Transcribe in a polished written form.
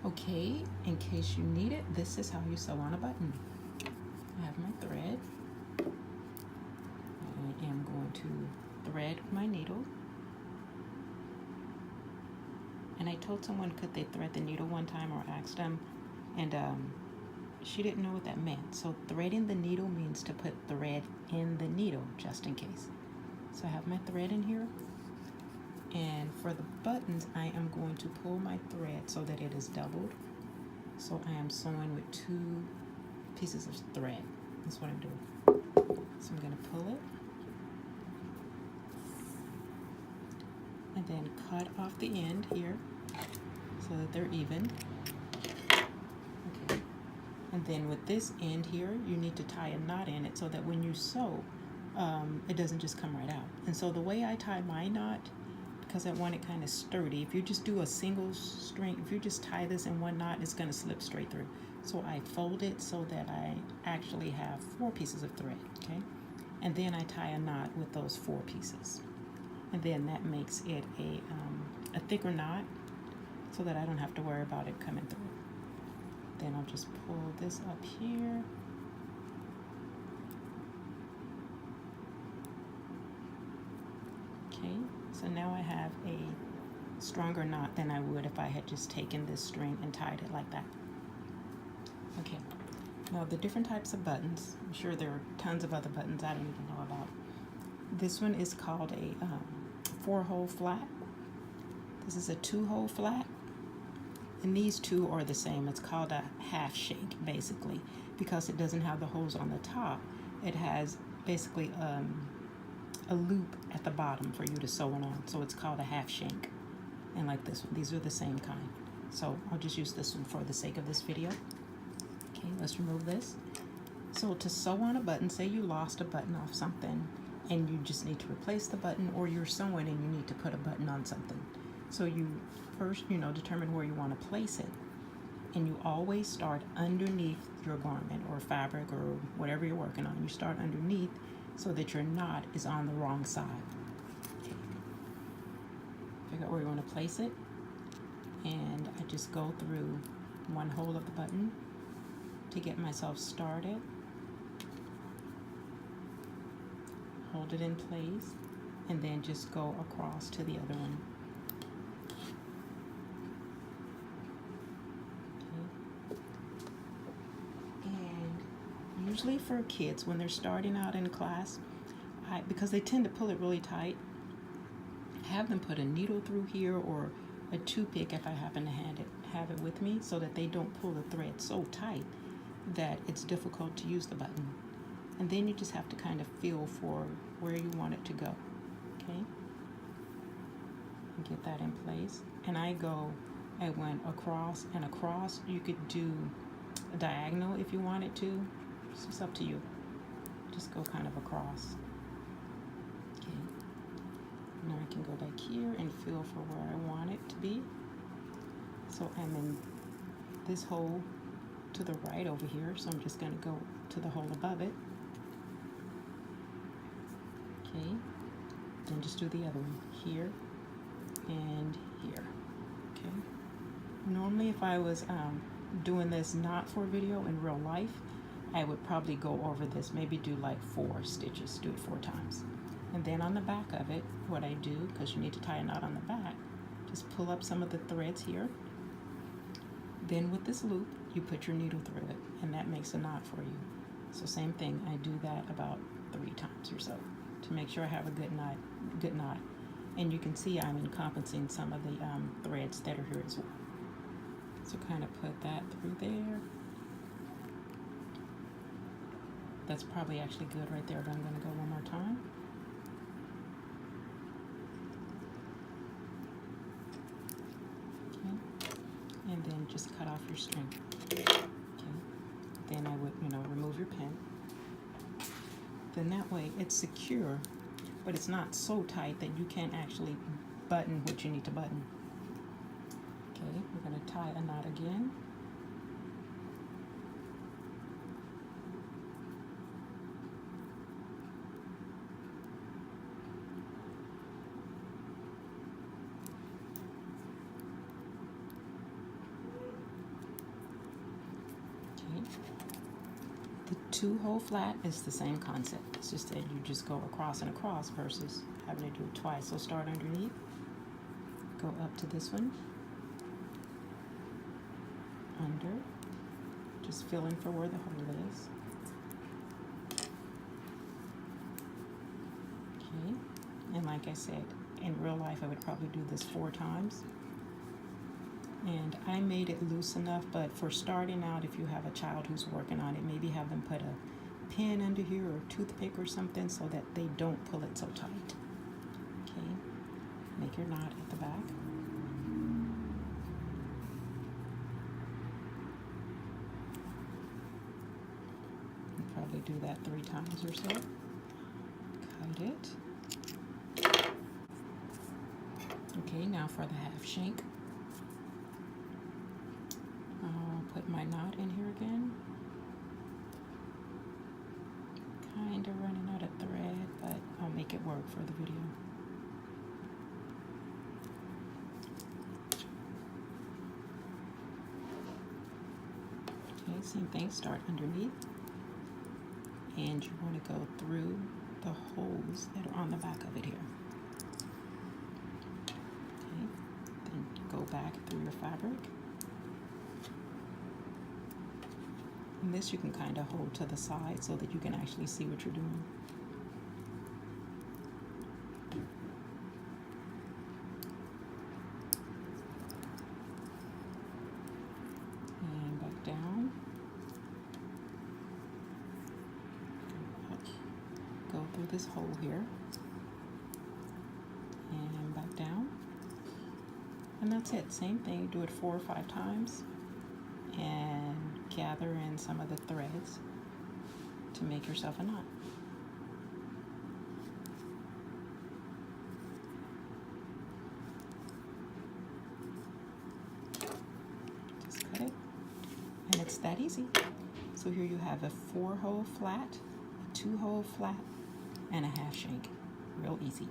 Okay, in case you need it, this is how you sew on a button. I have my thread. I am going to thread my needle. And I told someone could they thread the needle one time, or asked them, and she didn't know what that meant. So threading the needle means to put thread in the needle, just in case. So I have my thread in here. And for the buttons, I am going to pull my thread so that it is doubled. So I am sewing with 2 pieces of thread. That's what I'm doing. So I'm going to pull it. And then cut off the end here so that they're even. Okay. And then with this end here, you need to tie a knot in it so that when you sew, it doesn't just come right out. And so the way I tie my knot, because I want it kind of sturdy, if you just do a single string, if you just tie this in one knot, it's going to slip straight through. So I fold it so that I actually have 4 pieces of thread, okay? And then I tie a knot with those 4 pieces. And then that makes it a thicker knot so that I don't have to worry about it coming through. Then I'll just pull this up here. Okay, so now I have a stronger knot than I would if I had just taken this string and tied it like that. Okay, now the different types of buttons, I'm sure there are tons of other buttons I don't even know about. This one is called a 4-hole flat. This is a 2-hole flat. And these two are the same. It's called a half shank, basically, because it doesn't have the holes on the top. It has basically a loop at the bottom for you to sew it on. So it's called a half shank. And like this one, these are the same kind. So I'll just use this one for the sake of this video. Okay, let's remove this. So to sew on a button, say you lost a button off something and you just need to replace the button, or you're sewing and you need to put a button on something. So you first, determine where you want to place it. And you always start underneath your garment or fabric or whatever you're working on. You start underneath so that your knot is on the wrong side. Okay. Figure out where you want to place it. And I just go through one hole of the button to get myself started. Hold it in place, and then just go across to the other one. Okay. And usually for kids, when they're starting out in class, because they tend to pull it really tight, have them put a needle through here or a toothpick if I happen to have it with me, so that they don't pull the thread so tight that it's difficult to use the button. And then you just have to kind of feel for where you want it to go, okay? And get that in place. And I went across and across. You could do a diagonal if you wanted to. It's just up to you. Just go kind of across. Okay. Now I can go back here and feel for where I want it to be. So I'm in this hole to the right over here, so I'm just going to go to the hole above it. Okay, then just do the other one here and here. Okay, normally if I was doing this not for video in real life, I would probably go over this, maybe do like 4 stitches, do it 4 times. And then on the back of it, what I do, because you need to tie a knot on the back, just pull up some of the threads here. Then with this loop, you put your needle through it, and that makes a knot for you. So same thing, I do that about 3 times or so to make sure I have a good knot. And you can see I'm encompassing some of the threads that are here as well. So kind of put that through there. That's probably actually good right there, but I'm going to go one more time. Okay. And then just cut off your string. Okay. Then I would, remove your pin. Then that way it's secure, but it's not so tight that you can't actually button what you need to button. Okay, we're going to tie a knot again. The 2-hole flat is the same concept. It's just that you just go across and across versus having to do it twice. So start underneath, go up to this one, under, just fill in for where the hole is. Okay, and like I said, in real life I would probably do this 4 times. And I made it loose enough, but for starting out, if you have a child who's working on it, maybe have them put a pin under here or a toothpick or something so that they don't pull it so tight. Okay, make your knot at the back. And probably do that 3 times or so. Cut it. Okay, now for the half shank. I'll put my knot in here again. Kind of running out of thread, but I'll make it work for the video. Okay, same thing, start underneath. And you want to go through the holes that are on the back of it here. Okay, then go back through your fabric. And this you can kind of hold to the side so that you can actually see what you're doing. And back down. Go through this hole here. And back down. And that's it. Same thing. Do it 4 or 5 times. And gather in some of the threads to make yourself a knot. Just cut it, and it's that easy. So here you have a 4-hole flat, a 2-hole flat, and a half shank. Real easy.